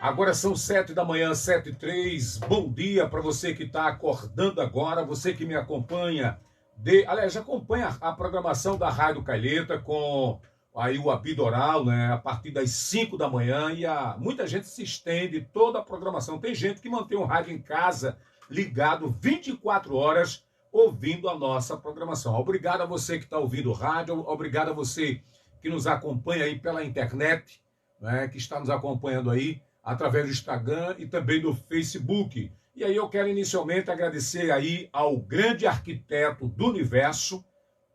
Agora são 7 da manhã, 7h03. Bom dia para você que está acordando agora, você que me acompanha. Aliás, acompanha a programação da Rádio Calheta com aí o apito oral, né, a partir das 5 da manhã. E muita gente se estende toda a programação. Tem gente que mantém o rádio em casa ligado 24 horas ouvindo a nossa programação. Obrigado a você que está ouvindo o rádio, obrigado a você que nos acompanha aí pela internet, né, que está nos acompanhando aí através do Instagram e também do Facebook. E aí eu quero inicialmente agradecer aí ao grande arquiteto do universo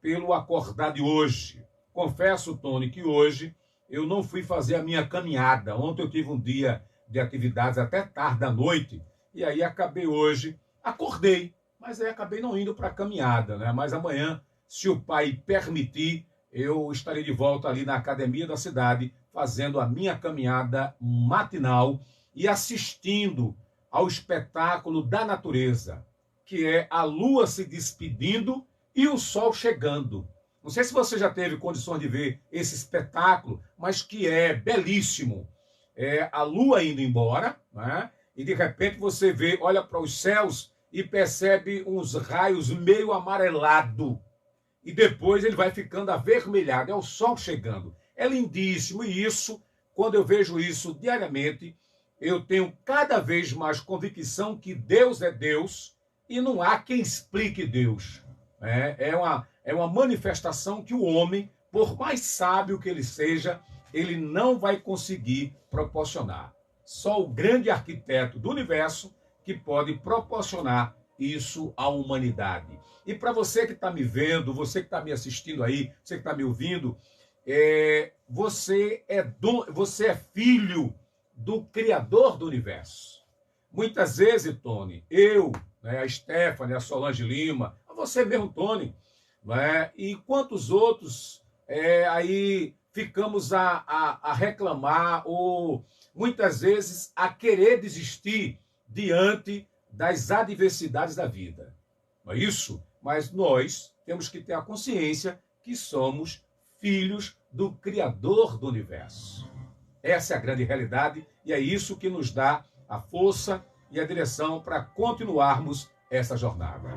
pelo acordar de hoje. Confesso, Tony, que hoje eu não fui fazer a minha caminhada. Ontem eu tive um dia de atividades até tarde da noite e aí acabei hoje, acordei, mas aí acabei não indo para a caminhada, né? Mas amanhã, se o pai permitir, eu estarei de volta ali na academia da cidade, fazendo a minha caminhada matinal e assistindo ao espetáculo da natureza, que é a lua se despedindo e o sol chegando. Não sei se você já teve condições de ver esse espetáculo, mas que é belíssimo. É a lua indo embora, né? E de repente você vê, olha para os céus e percebe uns raios meio amarelado. E depois ele vai ficando avermelhado, é o sol chegando. É lindíssimo, e isso, quando eu vejo isso diariamente, eu tenho cada vez mais convicção que Deus é Deus e não há quem explique Deus. É uma manifestação que o homem, por mais sábio que ele seja, ele não vai conseguir proporcionar. Só o grande arquiteto do universo que pode proporcionar isso à humanidade. E para você que está me vendo, você que está me assistindo aí, você que está me ouvindo, você é filho do Criador do universo. Muitas vezes, Tony, eu, né, a Stephanie, a Solange Lima, você mesmo, Tony, né, e quantos outros aí ficamos a reclamar ou muitas vezes a querer desistir diante das adversidades da vida. Não é isso? Mas nós temos que ter a consciência que somos filhos do Criador do universo. Essa é a grande realidade e é isso que nos dá a força e a direção para continuarmos essa jornada.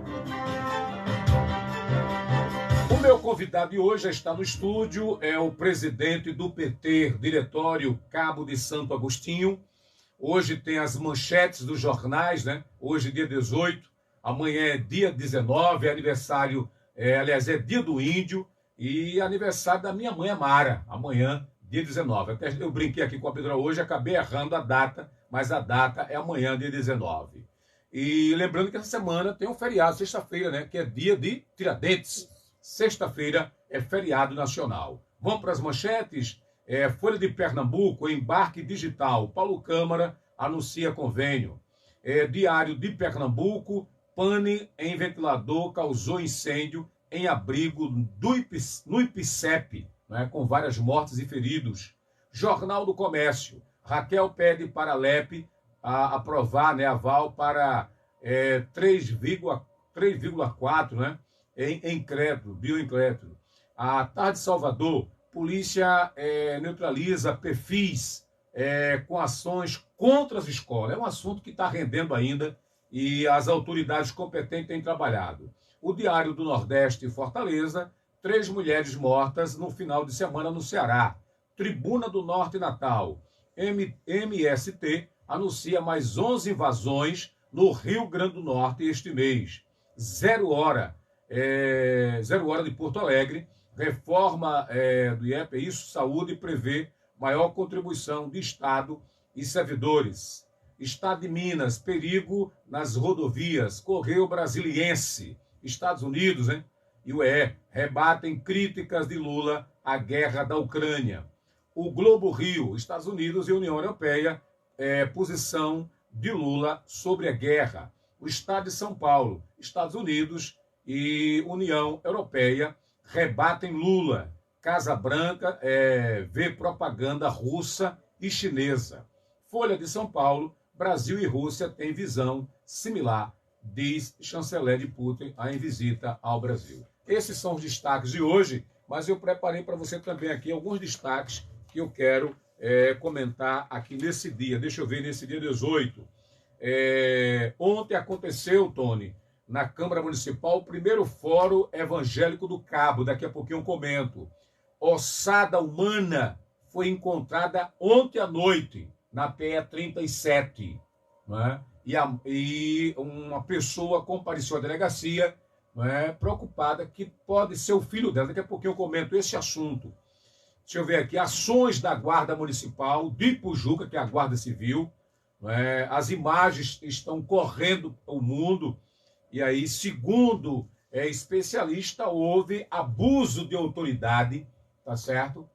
O meu convidado de hoje está no estúdio, é o presidente do PT, Diretório Cabo de Santo Agostinho. Hoje tem as manchetes dos jornais, né? Hoje, dia 18, amanhã é dia 19, é aniversário, aliás, é dia do índio e aniversário da minha mãe Amara, amanhã, dia 19. Até eu brinquei aqui com a Pedro hoje, acabei errando a data, mas a data é amanhã, dia 19. E lembrando que essa semana tem um feriado, sexta-feira, né? Que é dia de Tiradentes. Sexta-feira é feriado nacional. Vamos para as manchetes? Folha de Pernambuco, embarque digital. Paulo Câmara anuncia convênio. Diário de Pernambuco, pane em ventilador causou incêndio em abrigo no IPCEP, né, com várias mortes e feridos. Jornal do Comércio, Raquel pede para a LEP aprovar, né, aval para 3,4, né, em crédito, bioincrédito. A Tarde Salvador, polícia neutraliza perfis com ações contra as escolas. É um assunto que está rendendo ainda e as autoridades competentes têm trabalhado. O Diário do Nordeste, Fortaleza, 3 mulheres mortas no final de semana no Ceará. Tribuna do Norte, Natal. MST anuncia mais 11 invasões no Rio Grande do Norte este mês. 0 hora de Porto Alegre. Reforma do IEP, isso, saúde, prevê maior contribuição de Estado e servidores. Estado de Minas, perigo nas rodovias. Correio Brasiliense. Estados Unidos, né, e o UE rebatem críticas de Lula à guerra da Ucrânia. O Globo Rio, Estados Unidos e União Europeia, posição de Lula sobre a guerra. O Estado de São Paulo, Estados Unidos e União Europeia rebatem Lula. Casa Branca vê propaganda russa e chinesa. Folha de São Paulo, Brasil e Rússia têm visão similar, diz chanceler de Putin em visita ao Brasil. Esses são os destaques de hoje, mas eu preparei para você também aqui alguns destaques que eu quero comentar aqui nesse dia. Deixa eu ver, nesse dia 18. Ontem aconteceu, Tony, na Câmara Municipal, o primeiro Fórum Evangélico do Cabo. Daqui a pouquinho eu comento. Ossada humana foi encontrada ontem à noite, na PE 37. Né? E uma pessoa compareceu à delegacia, né, preocupada que pode ser o filho dela. Daqui a pouquinho eu comento esse assunto. Deixa eu ver aqui. Ações da Guarda Municipal de Ipujuca, que é a Guarda Civil. Né? As imagens estão correndo o mundo. E aí, segundo especialista, houve abuso de autoridade, tá certo?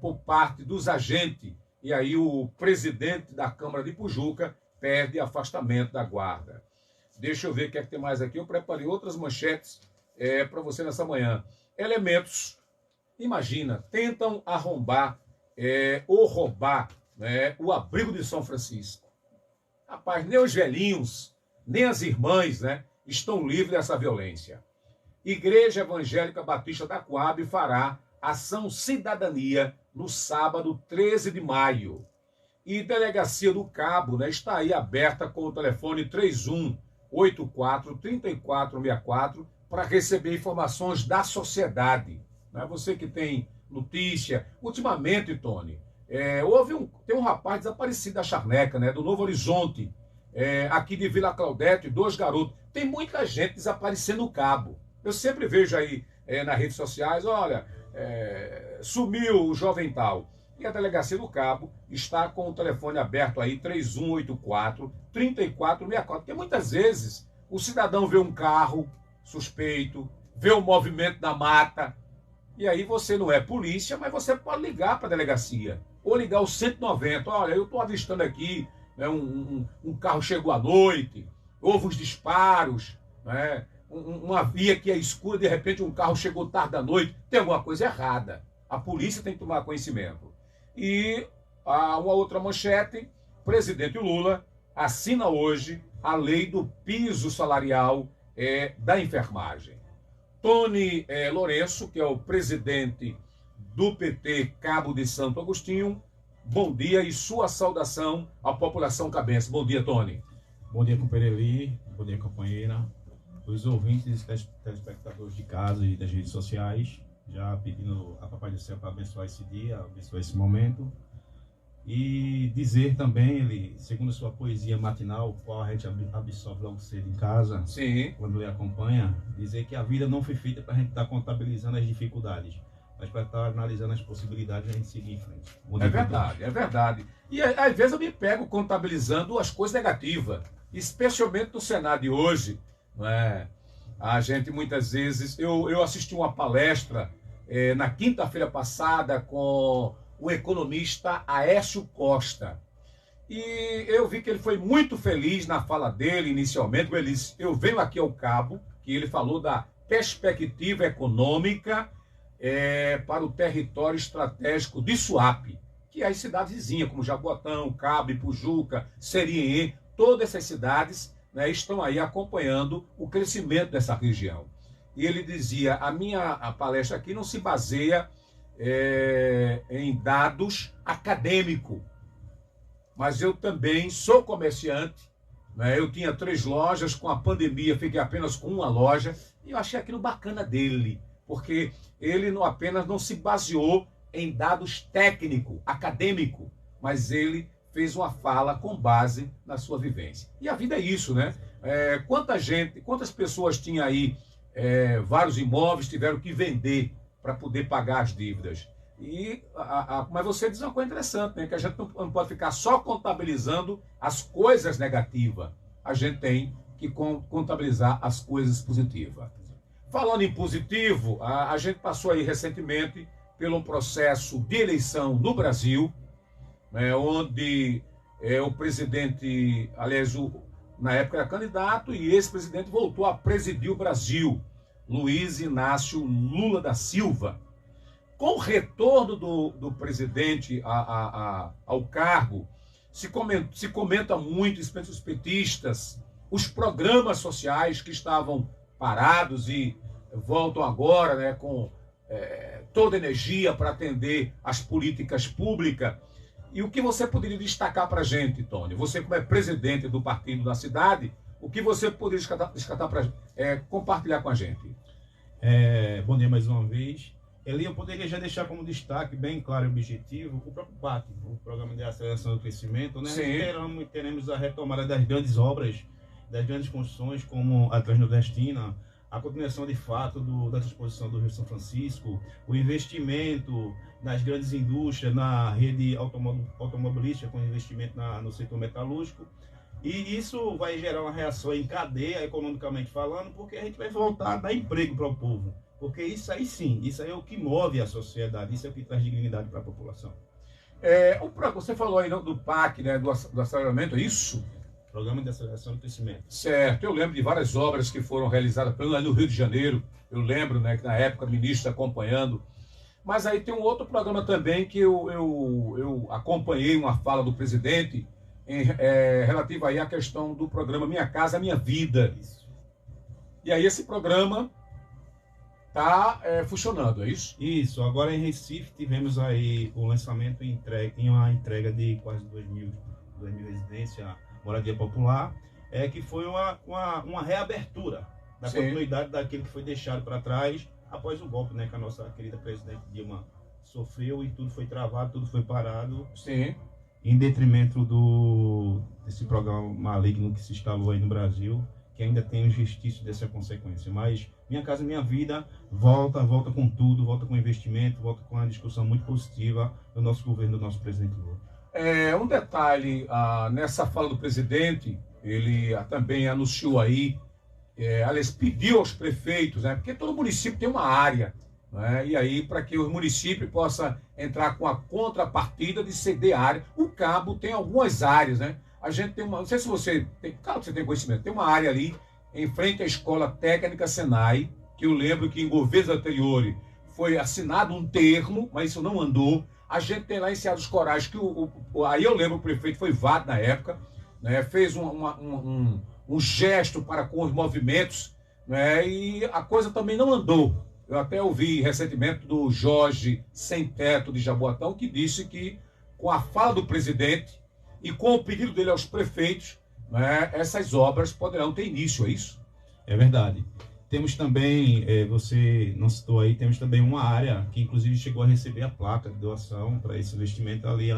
Por parte dos agentes. E aí o presidente da Câmara de Ipujuca pede afastamento da guarda. Deixa eu ver o que é que tem mais aqui. Eu preparei outras manchetes para você nessa manhã. Elementos, imagina, tentam arrombar ou roubar, né, o abrigo de São Francisco. Rapaz, nem os velhinhos, nem as irmãs, né, estão livres dessa violência. Igreja Evangélica Batista da Coab fará ação cidadania no sábado 13 de maio. E Delegacia do Cabo, né, está aí aberta com o telefone 3184-3464 para receber informações da sociedade. Né? Você que tem notícia. Ultimamente, Tony, tem um rapaz desaparecido da Charneca, né, do Novo Horizonte, aqui de Vila Claudete, 2 garotos. Tem muita gente desaparecendo no Cabo. Eu sempre vejo aí nas redes sociais, olha, sumiu o jovem tal. E a Delegacia do Cabo está com o telefone aberto aí, 3184-3464. Porque muitas vezes o cidadão vê um carro suspeito, vê um movimento na mata, e aí você não é polícia, mas você pode ligar para a delegacia, ou ligar o 190. Olha, eu estou avistando aqui, né, um carro chegou à noite, houve os disparos, né, uma via que é escura, de repente um carro chegou tarde da noite, tem alguma coisa errada. A polícia tem que tomar conhecimento. E uma outra manchete, presidente Lula assina hoje a lei do piso salarial da enfermagem. Tony Lourenço, que é o presidente do PT Cabo de Santo Agostinho, bom dia e sua saudação à população cabense. Bom dia, Tony. Bom dia, companheiro Eli, bom dia, companheira, os ouvintes e telespectadores de casa e das redes sociais, já pedindo a Papai do Céu para abençoar esse dia, abençoar esse momento. E dizer também, ele, segundo sua poesia matinal, qual a gente absorve logo cedo em casa, sim, quando ele acompanha, dizer que a vida não foi feita para a gente estar contabilizando as dificuldades, mas para estar analisando as possibilidades e a gente seguir em frente. É verdade, é verdade. E às vezes eu me pego contabilizando as coisas negativas, especialmente no Senado de hoje. Não é? A gente muitas vezes... Eu assisti uma palestra na quinta-feira passada com o economista Aécio Costa. E eu vi que ele foi muito feliz na fala dele inicialmente. Ele disse, eu venho aqui ao Cabo, que ele falou da perspectiva econômica para o território estratégico de Suape, que é as cidades vizinhas, como Jaboatão, Cabo, Ipujuca, Seriê, todas essas cidades, né, estão aí acompanhando o crescimento dessa região. E ele dizia, a palestra aqui não se baseia em dados acadêmicos, mas eu também sou comerciante, né? Eu tinha 3 lojas, com a pandemia fiquei apenas com uma loja, e eu achei aquilo bacana dele, porque ele não se baseou em dados técnicos, acadêmicos, mas ele fez uma fala com base na sua vivência. E a vida é isso, né? Quantas pessoas tinham aí vários imóveis, tiveram que vender para poder pagar as dívidas. Mas você diz uma coisa interessante, né? Que a gente não pode ficar só contabilizando as coisas negativas. A gente tem que contabilizar as coisas positivas. Falando em positivo, a gente passou aí recentemente por um processo de eleição no Brasil, né, onde o presidente, aliás, na época era candidato, e esse presidente voltou a presidir o Brasil, Luiz Inácio Lula da Silva. Com o retorno do presidente ao cargo, se comenta muito, especialmente os petistas, os programas sociais que estavam parados e voltam agora, né, com toda energia para atender as políticas públicas. E o que você poderia destacar para a gente, Tony? Você, como é presidente do partido da cidade, o que você poderia compartilhar com a gente? Bom dia mais uma vez. Eli, eu poderia já deixar como destaque bem claro e objetivo o próprio PAC, o Programa de Aceleração do Crescimento, né? Teremos a retomada das grandes obras, das grandes construções, como a Transnordestina, a continuação de fato da transposição do Rio São Francisco, o investimento nas grandes indústrias, na rede automobilística, com investimento no setor metalúrgico. E isso vai gerar uma reação em cadeia, economicamente falando, porque a gente vai voltar a dar emprego para o povo. Porque isso aí sim, isso aí é o que move a sociedade, isso é o que traz dignidade para a população. Você falou aí do PAC, né, do aceleramento, é isso? Programa de Aceleração do Crescimento. Certo, eu lembro de várias obras que foram realizadas pelo no Rio de Janeiro, eu lembro, né, que na época o ministro acompanhando. Mas aí tem um outro programa também que eu acompanhei uma fala do presidente relativa aí à questão do programa Minha Casa Minha Vida. Isso. E aí esse programa está funcionando, é isso? Isso. Agora em Recife tivemos aí o lançamento em uma entrega de quase 2.000 residências, moradia popular, que foi uma reabertura da continuidade daquilo que foi deixado para trás após o golpe, né, que a nossa querida presidente Dilma sofreu e tudo foi travado, tudo foi parado. Sim. Em detrimento desse programa maligno que se instalou aí no Brasil, que ainda tem os restícios dessa consequência. Mas Minha Casa Minha Vida volta com tudo, volta com investimento, volta com uma discussão muito positiva do nosso governo, do nosso presidente Lula. Um detalhe, nessa fala do presidente, ele também anunciou aí, aliás, pediu aos prefeitos, né, porque todo município tem uma área, né, e aí para que o município possa entrar com a contrapartida de ceder área. O Cabo tem algumas áreas, né? A gente tem não sei se você tem, claro que você tem conhecimento, tem uma área ali em frente à Escola Técnica Senai, que eu lembro que em governos anteriores foi assinado um termo, mas isso não andou. A gente tem lá em Serra dos Corais, que aí eu lembro o prefeito foi Vado na época, né, fez um gesto para com os movimentos, né, e a coisa também não andou. Eu até ouvi recentemente do Jorge Sem Teto de Jaboatão, que disse que com a fala do presidente e com o pedido dele aos prefeitos, né, essas obras poderão ter início, é isso? É verdade. Temos também, você não citou aí, temos também uma área que inclusive chegou a receber a placa de doação para esse investimento ali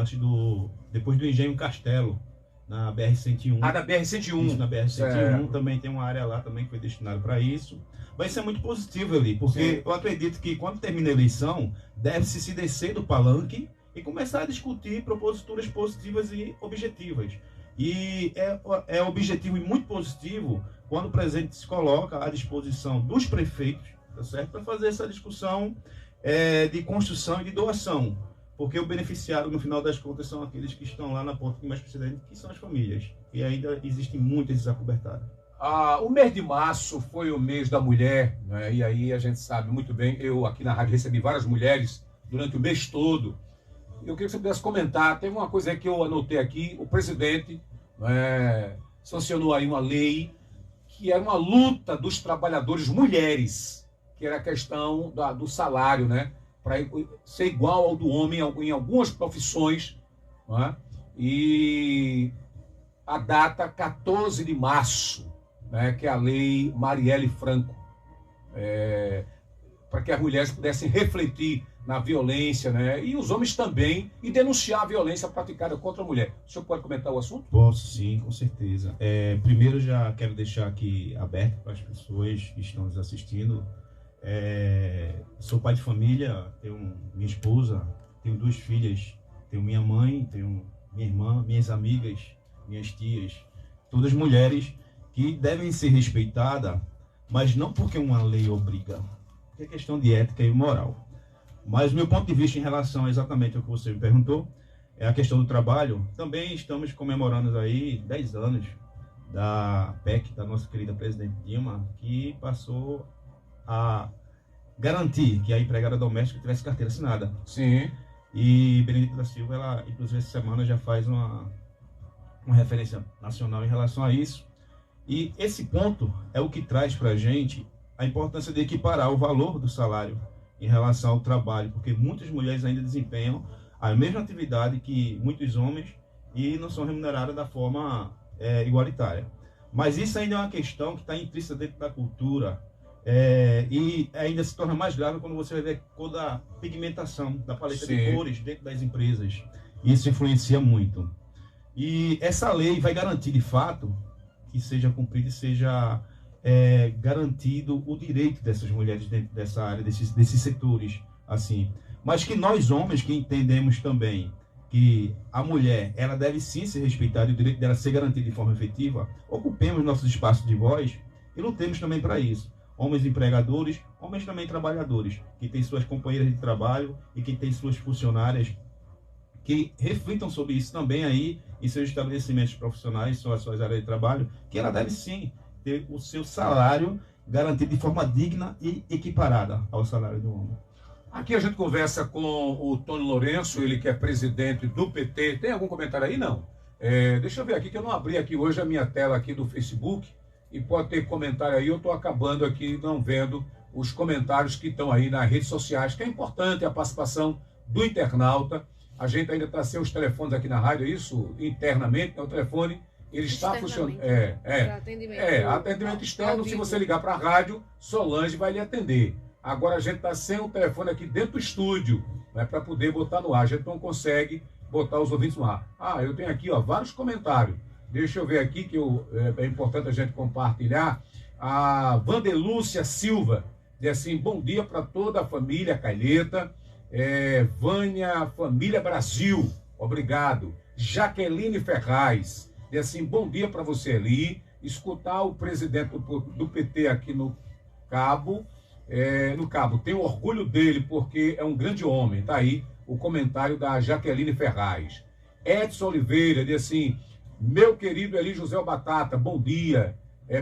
depois do Engenho Castelo, na BR-101. Na BR-101. Isso, na BR-101 também tem uma área lá também que foi destinada para isso. Vai ser muito positivo ali, porque sim, eu acredito que quando termina a eleição, deve-se se descer do palanque e começar a discutir proposituras positivas e objetivas. E é objetivo e muito positivo quando o presidente se coloca à disposição dos prefeitos, tá certo? Para fazer essa discussão de construção e de doação. Porque o beneficiário, no final das contas, são aqueles que estão lá na ponta que mais precisa, que são as famílias. E ainda existem muitas desacobertadas. O mês de março foi o mês da mulher, né? E aí a gente sabe muito bem, eu aqui na rádio recebi várias mulheres durante o mês todo. Eu queria que você pudesse comentar, teve uma coisa que eu anotei aqui, o presidente sancionou aí uma lei que era uma luta dos trabalhadores mulheres, que era a questão do salário, né? Para ser igual ao do homem em algumas profissões, né? E a data 14 de março, né, que é a lei Marielle Franco, para que as mulheres pudessem refletir na violência, né, e os homens também, e denunciar a violência praticada contra a mulher. O senhor pode comentar o assunto? Posso sim, com certeza. Primeiro já quero deixar aqui aberto para as pessoas que estão nos assistindo. Sou pai de família, tenho minha esposa, tenho 2 filhas, tenho minha mãe, tenho minha irmã, minhas amigas, minhas tias, todas mulheres que devem ser respeitadas, mas não porque uma lei obriga, porque é questão de ética e moral. Mas o meu ponto de vista em relação exatamente ao que você me perguntou, é a questão do trabalho. Também estamos comemorando aí 10 anos da PEC, da nossa querida presidente Dilma, que passou a garantir que a empregada doméstica tivesse carteira assinada. Sim. E Benedita da Silva, ela, inclusive, essa semana já faz uma referência nacional em relação a isso. E esse ponto é o que traz para a gente a importância de equiparar o valor do salário em relação ao trabalho, porque muitas mulheres ainda desempenham a mesma atividade que muitos homens e não são remuneradas da forma igualitária. Mas isso ainda é uma questão que está intrínseca dentro da cultura, e ainda se torna mais grave quando você vai ver toda a pigmentação da paleta de cores dentro das empresas. Isso influencia muito. E essa lei vai garantir, de fato, que seja cumprida e seja garantido o direito dessas mulheres dentro dessa área, desses setores, assim. Mas que nós, homens, que entendemos também que a mulher, ela deve sim ser respeitada e o direito dela ser garantido de forma efetiva, ocupemos nossos espaços de voz e lutemos também para isso. Homens empregadores, homens também trabalhadores, que têm suas companheiras de trabalho e que têm suas funcionárias, que reflitam sobre isso também aí em seus estabelecimentos profissionais, suas áreas de trabalho, que ela deve sim ter o seu salário garantido de forma digna e equiparada ao salário do homem. Aqui a gente conversa com o Tony Lourenço, ele que é presidente do PT. Tem algum comentário aí? Não. Deixa eu ver aqui, que eu não abri aqui hoje a minha tela aqui do Facebook, e pode ter comentário aí, eu estou acabando aqui não vendo os comentários que estão aí nas redes sociais, que é importante a participação do internauta. A gente ainda está sem os telefones aqui na rádio, isso internamente, o telefone ele está funcionando. Atendimento externo, se você ligar para a rádio, Solange vai lhe atender. Agora a gente está sem o telefone aqui dentro do estúdio, né, para poder botar no ar. A gente não consegue botar os ouvintes no ar. Eu tenho aqui vários comentários. Deixa eu ver aqui, que é importante a gente compartilhar. A Vandelúcia Silva diz assim: bom dia para toda a família Calheta. Vânia Família Brasil, obrigado. Jaqueline Ferraz diz assim: bom dia para você ali. Escutar o presidente do PT aqui no Cabo, tenho orgulho dele porque é um grande homem. Tá aí o comentário da Jaqueline Ferraz. Edson Oliveira diz assim: meu querido Eli José Batata, bom dia.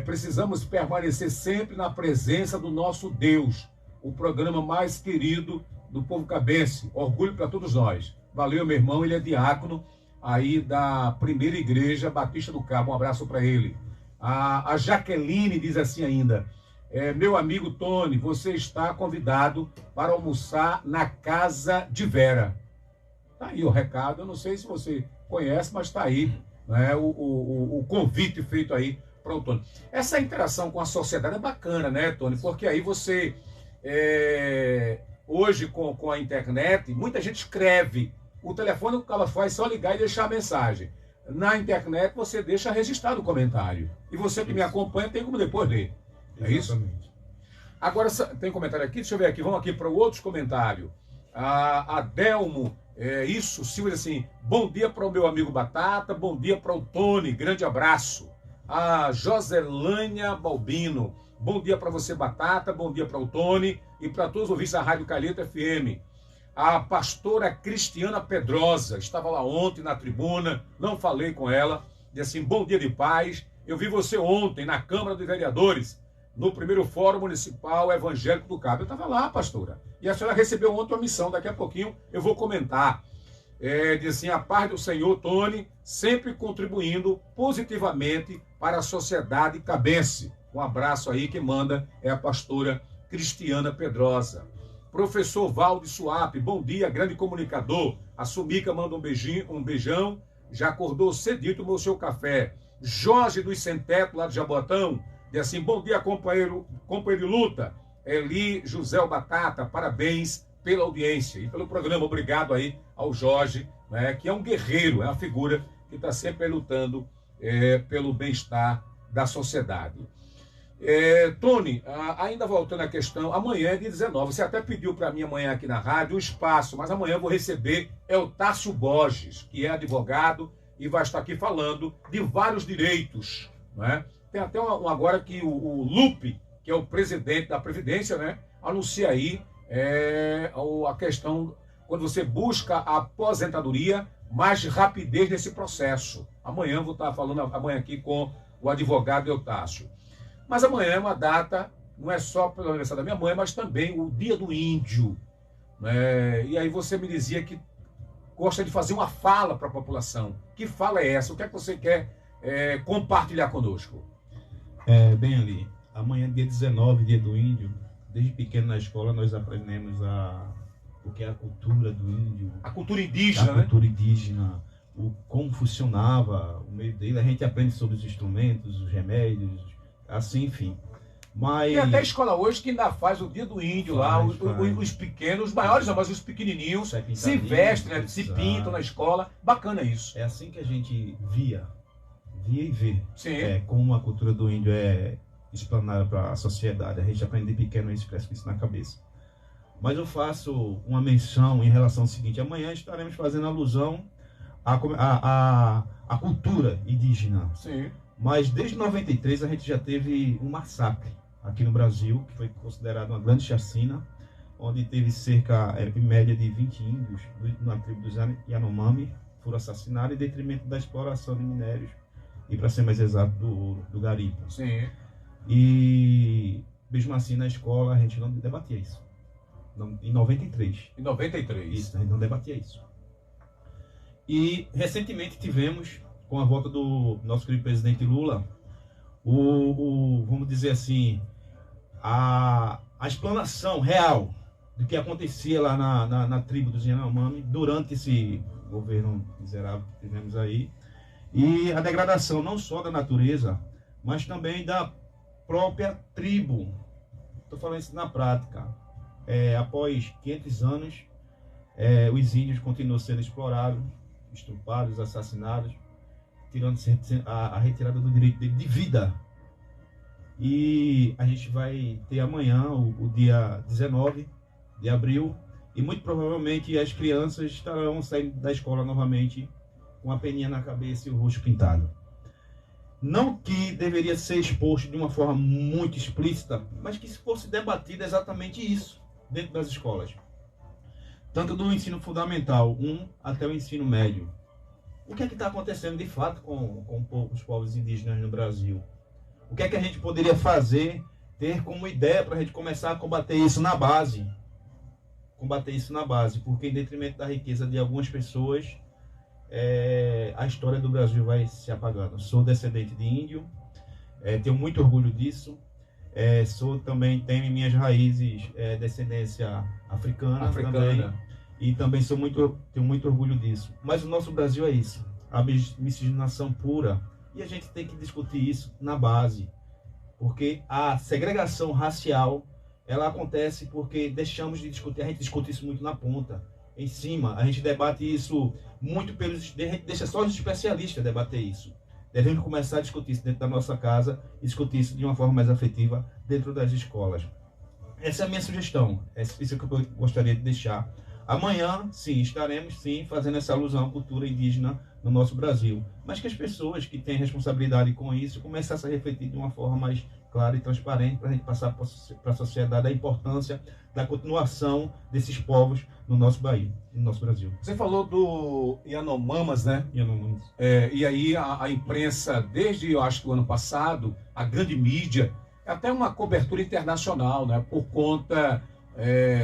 Precisamos permanecer sempre na presença do nosso Deus, o programa mais querido do povo cabense. Orgulho para todos nós. Valeu, meu irmão, ele é diácono aí da Primeira Igreja Batista do Cabo. Um abraço para ele. A Jaqueline diz assim ainda: meu amigo Tony, você está convidado para almoçar na casa de Vera. Tá aí o recado, eu não sei se você conhece, mas está aí, né, o convite feito aí para o Tony. Essa interação com a sociedade é bacana, né, Tony? Porque aí você, hoje com a internet, muita gente escreve. O telefone o cara faz só ligar e deixar a mensagem. Na internet você deixa registrado o comentário. E você que me acompanha tem como depois ler. É isso? Agora, tem comentário aqui, deixa eu ver aqui, vamos aqui para outros comentários. A Delmo, Silvia assim: bom dia para o meu amigo Batata, bom dia para o Tony, grande abraço. A Joselânia Balbino: bom dia para você, Batata, bom dia para o Tony e para todos os ouvintes da Rádio Calheta FM. A pastora Cristiana Pedrosa, estava lá ontem na tribuna, não falei com ela, disse assim: bom dia de paz, eu vi você ontem na Câmara dos Vereadores, no primeiro Fórum Municipal Evangélico do Cabo. Eu estava lá, pastora, e a senhora recebeu ontem uma missão, daqui a pouquinho eu vou comentar. Diz assim: a paz do Senhor, Tony, sempre contribuindo positivamente para a sociedade cabense. Um abraço aí, que manda é a pastora Cristiana Pedrosa. Professor Valde Suape, bom dia, grande comunicador. A Sumica manda um beijão, já acordou cedito, tomou seu café. Jorge dos Sem-Teto, lá de Jaboatão, diz assim: bom dia, companheiro de luta. Eli José Batata, parabéns pela audiência e pelo programa. Obrigado aí ao Jorge, né, que é um guerreiro, é uma figura que está sempre lutando pelo bem-estar da sociedade. Tony, ainda voltando à questão, amanhã é dia 19, você até pediu para mim amanhã aqui na rádio um espaço, mas amanhã eu vou receber Eltácio Borges, que é advogado e vai estar aqui falando de vários direitos, né? Tem até agora que o Lupe, que é o presidente da Previdência, né, anuncia aí a questão, quando você busca a aposentadoria, mais rapidez nesse processo. Amanhã eu vou estar falando aqui com o advogado Eltácio. Mas amanhã é uma data, não é só pelo aniversário da minha mãe, mas também o Dia do Índio, né? E aí você me dizia que gosta de fazer uma fala para a população. Que fala é essa? O que é que você quer compartilhar conosco? Bem ali, amanhã, dia 19, Dia do Índio, desde pequeno na escola nós aprendemos o que é a cultura do índio. A cultura indígena, A cultura indígena, como funcionava o meio dele. A gente aprende sobre os instrumentos, os remédios, assim, enfim. Mas... Tem até escola hoje que ainda faz o dia do índio lá, os pequenos, os maiores não, mas os pequenininhos se vestem, né, se pintam na escola. Bacana isso. É assim que a gente via e vê. Sim. Como a cultura do índio é explanada para a sociedade. A gente aprende de pequeno isso, cresce com isso na cabeça. Mas eu faço uma menção em relação ao seguinte: amanhã estaremos fazendo alusão à cultura indígena. Sim. Mas desde 93 a gente já teve um massacre aqui no Brasil, que foi considerado uma grande chacina, onde teve cerca, em média, de 20 índios na tribo dos Yanomami foram assassinados em detrimento da exploração de minérios e, para ser mais exato, do garimpo. Sim. E mesmo assim na escola a gente não debatia isso. Em 93. Em 93. Isso, a gente não debatia isso. E recentemente tivemos, com a volta do nosso querido presidente Lula, vamos dizer assim, a explanação real do que acontecia lá na tribo dos Yanomami durante esse governo miserável que tivemos aí, e a degradação não só da natureza, mas também da própria tribo. Estou falando isso na prática. Após 500 anos, os índios continuam sendo explorados, estrupados, assassinados, tirando a retirada do direito de vida. E a gente vai ter amanhã, o dia 19 de abril, e muito provavelmente as crianças estarão saindo da escola novamente com a peninha na cabeça e o rosto pintado. Não que deveria ser exposto de uma forma muito explícita, mas que se fosse debatido exatamente isso dentro das escolas. Tanto do ensino fundamental 1 até o ensino médio. O que é que está acontecendo de fato com os povos indígenas no Brasil? O que é que a gente poderia fazer, ter como ideia para a gente começar a combater isso na base? Combater isso na base, porque em detrimento da riqueza de algumas pessoas, a história do Brasil vai se apagando. Sou descendente de índio, tenho muito orgulho disso. Também tenho em minhas raízes descendência africana. Também, e também tenho muito orgulho disso. Mas o nosso Brasil é isso, a miscigenação pura. E a gente tem que discutir isso na base, porque a segregação racial, ela acontece porque deixamos de discutir. A gente discute isso muito na ponta, em cima. A gente debate isso muito a gente deixa só os especialistas debater isso. Devemos começar a discutir isso dentro da nossa casa e discutir isso de uma forma mais afetiva dentro das escolas. Essa é a minha sugestão. Isso que eu gostaria de deixar. Amanhã, sim, estaremos fazendo essa alusão à cultura indígena no nosso Brasil. Mas que as pessoas que têm responsabilidade com isso começassem a refletir de uma forma mais clara e transparente para a gente passar para a sociedade a importância da continuação desses povos no nosso Brasil. Você falou do Yanomamas, né? Yanomamas. E aí a imprensa, desde eu acho que o ano passado, a grande mídia, até uma cobertura internacional, né? Por conta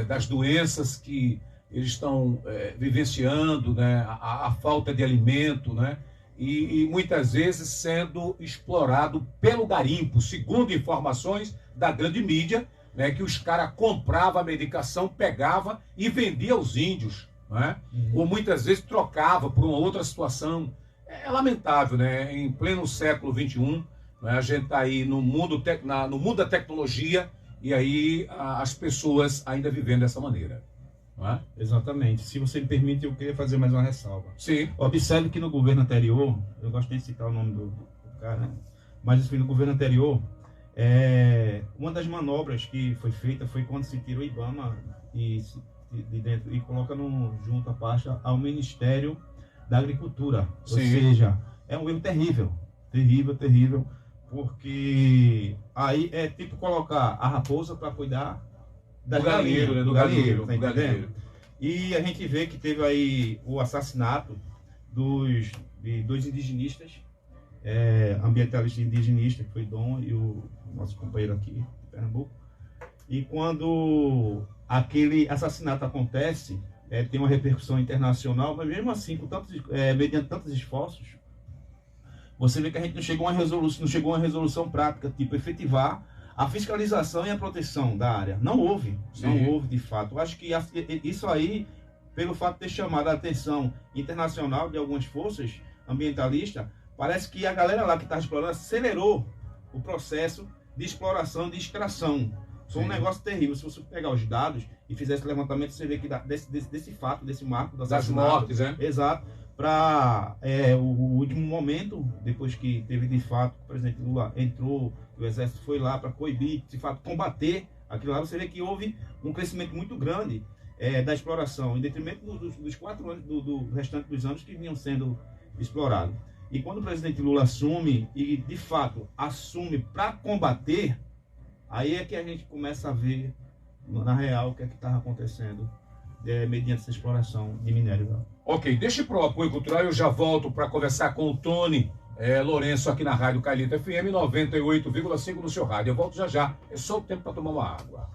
das doenças que eles estão vivenciando, né? A falta de alimento, né? E muitas vezes sendo explorado pelo garimpo, segundo informações da grande mídia, né? Que os caras compravam a medicação, pegava e vendia aos índios, né? Ou muitas vezes trocava por uma outra situação. É lamentável, né? Em pleno século XXI, né? A gente está aí no mundo da tecnologia e aí as pessoas ainda vivendo dessa maneira. Exatamente. Se você me permite, eu queria fazer mais uma ressalva. Sim. Observe que no governo anterior, eu gosto de citar o nome do cara, né? Mas no governo anterior, uma das manobras que foi feita foi quando se tira o IBAMA de dentro e coloca junto a pasta ao Ministério da Agricultura. Sim. Ou seja, é um erro terrível, terrível, porque aí é tipo colocar a raposa para cuidar do galinheiro, né? Do galinheiro, tá entendendo? E a gente vê que teve aí o assassinato de dois indigenistas, ambientalistas indigenistas, que foi Dom e o nosso companheiro aqui de Pernambuco. E quando aquele assassinato acontece, tem uma repercussão internacional, mas mesmo assim, mediante tantos esforços, você vê que a gente não chegou a uma resolução prática, tipo efetivar a fiscalização e a proteção da área. Não houve, não houve de fato. Eu acho que isso aí, pelo fato de ter chamado a atenção internacional de algumas forças ambientalistas, parece que a galera lá que está explorando acelerou o processo de exploração e de extração. Foi um negócio terrível. Se você pegar os dados e fizer esse levantamento, você vê que desse fato, desse marco das mortes, né? Exato. Para o último momento, depois que teve de fato, o presidente Lula entrou, o exército foi lá para coibir, de fato combater aquilo lá, você vê que houve um crescimento muito grande da exploração, em detrimento dos 4 anos, do restante dos anos que vinham sendo explorados. E quando o presidente Lula assume, e de fato assume para combater, aí é que a gente começa a ver, na real, o que é que estava acontecendo mediante essa exploração de minério. Ok, deixa para o apoio cultural, eu já volto para conversar com o Tony Lourenço aqui na Rádio Calheta FM 98,5 no seu rádio. Eu volto já já, é só o tempo para tomar uma água.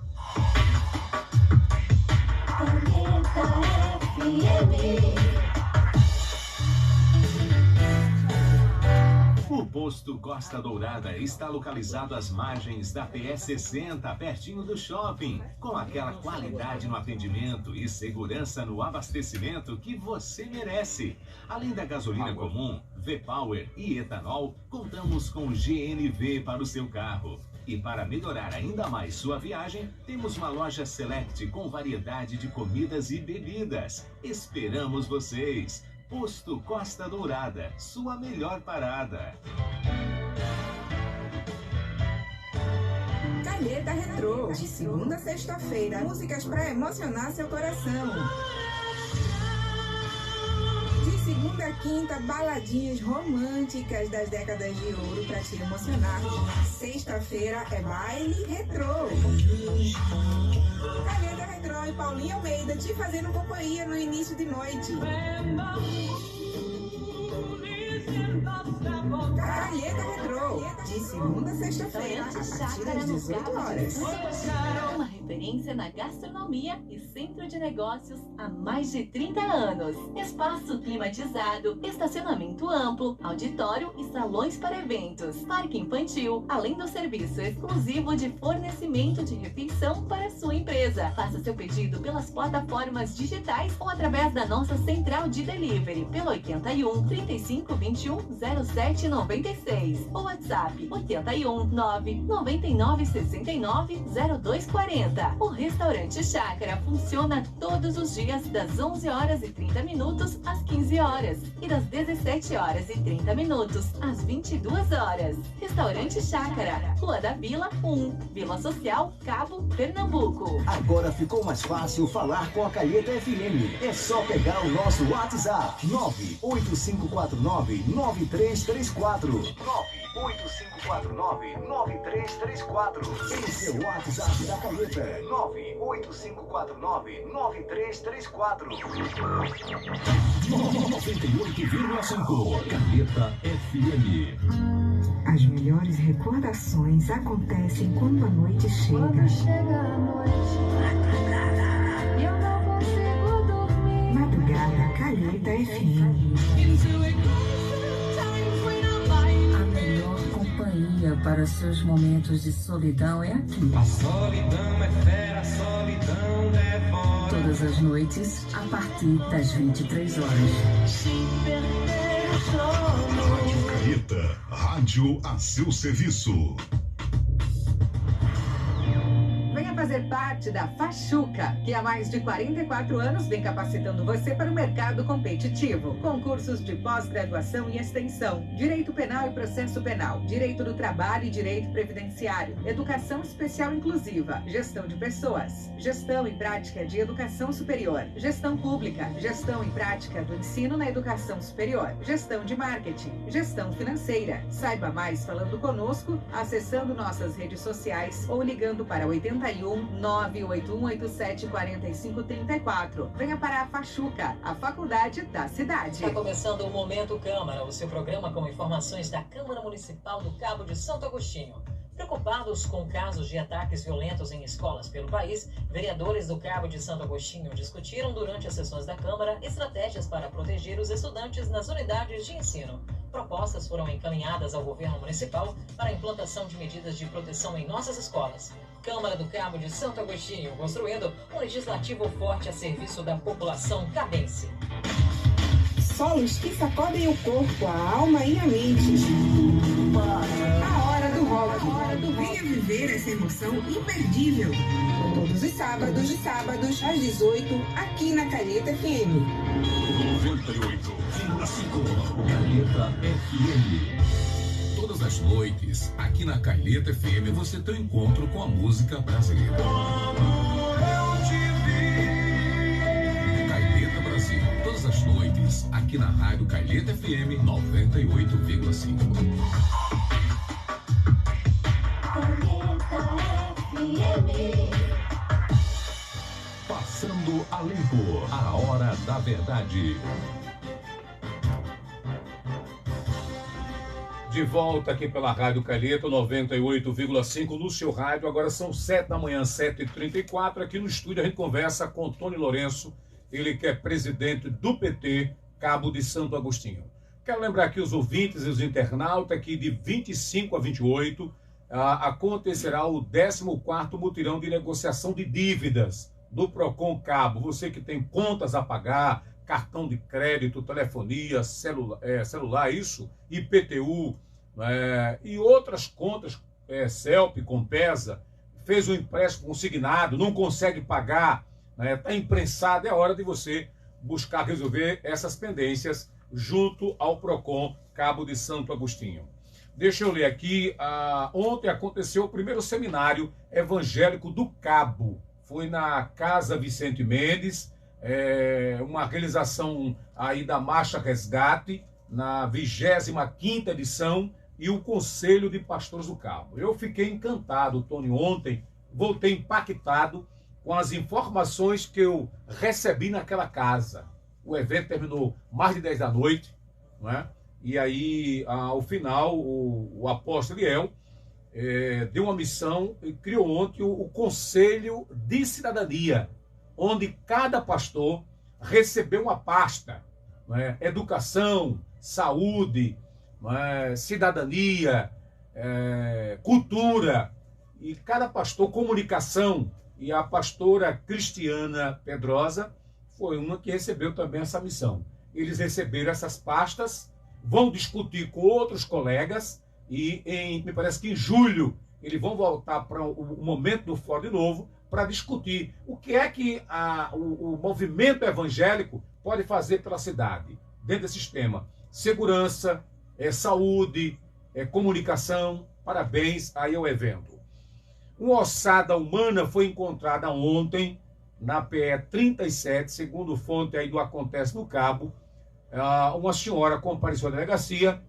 O posto Costa Dourada está localizado às margens da PS60, pertinho do shopping, com aquela qualidade no atendimento e segurança no abastecimento que você merece. Além da gasolina comum, V-Power e etanol, contamos com GNV para o seu carro. E para melhorar ainda mais sua viagem, temos uma loja Select com variedade de comidas e bebidas. Esperamos vocês! Posto Costa Dourada, sua melhor parada. Calheta Retrô, de segunda a sexta-feira, músicas para emocionar seu coração. De segunda a quinta, baladinhas românticas das décadas de ouro para te emocionar. Sexta-feira é baile retrô. Calheta Retrô e Paulinho Almeida te fazendo companhia no início de noite. Calheta Retrô, de segunda a sexta-feira, a partir das 18 horas. Uma referência na gastronomia e centro de negócios há mais de 30 anos. Espaço climatizado, estacionamento amplo, auditório e salões para eventos, parque infantil, além do serviço exclusivo de fornecimento de refeição para sua empresa. Faça seu pedido pelas plataformas digitais ou através da nossa central de delivery pelo 81 35 21 07 96 ou WhatsApp 81 9 99 69 02 40. O restaurante Chácara funciona todos os dias das 11 horas e 30 minutos às 15 horas e das 17 horas e 30 minutos às 22 horas. Restaurante Chácara, Rua da Vila 1, Vila Social, Cabo, Pernambuco. Agora ficou mais fácil falar com a Calheta FM. É só pegar o nosso WhatsApp 98549-9334. 98549-9334. Esse é o WhatsApp da Calheta. 98549-9334. 98,5 Calheta FM. As melhores recordações acontecem quando a noite chega. Quando chega a noite, e eu não consigo dormir. Madrugada Calheta FM. A melhor companhia para seus momentos de solidão é aqui. A solidão é fera, a solidão devora. Todas as noites, a partir das 23 horas. Rádio Calheta, rádio a seu serviço. Venha fazer parte da Fachuca, que há mais de 44 anos vem capacitando você para o mercado competitivo. Concursos de pós-graduação e extensão, direito penal e processo penal, direito do trabalho e direito previdenciário, educação especial inclusiva, gestão de pessoas, gestão e prática de educação superior, gestão pública, gestão e prática do ensino na educação superior, gestão de marketing, gestão financeira. Saiba mais falando conosco, acessando nossas redes sociais ou ligando para 81 98187 4534. Venha para a Fachuca, a faculdade da cidade. Está começando o Momento Câmara, o seu programa com informações da Câmara Municipal do Cabo de Santo Agostinho. Preocupados com casos de ataques violentos em escolas pelo país, vereadores do Cabo de Santo Agostinho discutiram durante as sessões da Câmara estratégias para proteger os estudantes nas unidades de ensino. Propostas foram encaminhadas ao governo municipal para a implantação de medidas de proteção em nossas escolas. Câmara do Cabo de Santo Agostinho, construindo um legislativo forte a serviço da população cabense. Solos que sacodem o corpo, a alma e a mente. A hora do rock. Venha viver essa emoção imperdível. Todos os sábados às 18, aqui na Calheta FM. 98,5 Calheta FM. Todas as noites, aqui na Calheta FM, você tem um encontro com a música brasileira. Calheta Brasil, todas as noites, aqui na rádio Calheta FM 98,5. Passando a limpo, a hora da verdade. De volta aqui pela Rádio Calheta 98,5 no seu rádio. Agora são 7 da manhã, 7h34. Aqui no estúdio a gente conversa com Tony Lourenço, ele que é presidente do PT, Cabo de Santo Agostinho. Quero lembrar aqui os ouvintes e os internautas que de 25 a 28 acontecerá o 14º mutirão de negociação de dívidas do Procon Cabo. Você que tem contas a pagar, cartão de crédito, telefonia, celular, isso, IPTU, e outras contas, CELP, Compesa, fez um empréstimo consignado, não consegue pagar, está imprensado, é hora de você buscar resolver essas pendências junto ao Procon Cabo de Santo Agostinho. Deixa eu ler aqui, ontem aconteceu o primeiro seminário evangélico do Cabo, foi na Casa Vicente Mendes, uma realização aí da Marcha Resgate, na 25ª edição, e o Conselho de Pastores do Cabo. Eu fiquei encantado, Tony, ontem, voltei impactado com as informações que eu recebi naquela casa. O evento terminou mais de 10 da noite, não é? E aí, ao final, o apóstolo Eliel deu uma missão e criou ontem o Conselho de Cidadania, onde cada pastor recebeu uma pasta, educação, saúde, cidadania, cultura, e cada pastor, comunicação, e a pastora Cristiana Pedrosa foi uma que recebeu também essa missão. Eles receberam essas pastas, vão discutir com outros colegas, e me parece que em julho eles vão voltar para o momento do fórum de novo, para discutir o que é que o movimento evangélico pode fazer pela cidade, dentro desse sistema. Segurança, saúde, comunicação. Parabéns aí ao evento. Uma ossada humana foi encontrada ontem na PE 37, segundo fonte aí do Acontece no Cabo. Uma senhora compareceu à delegacia,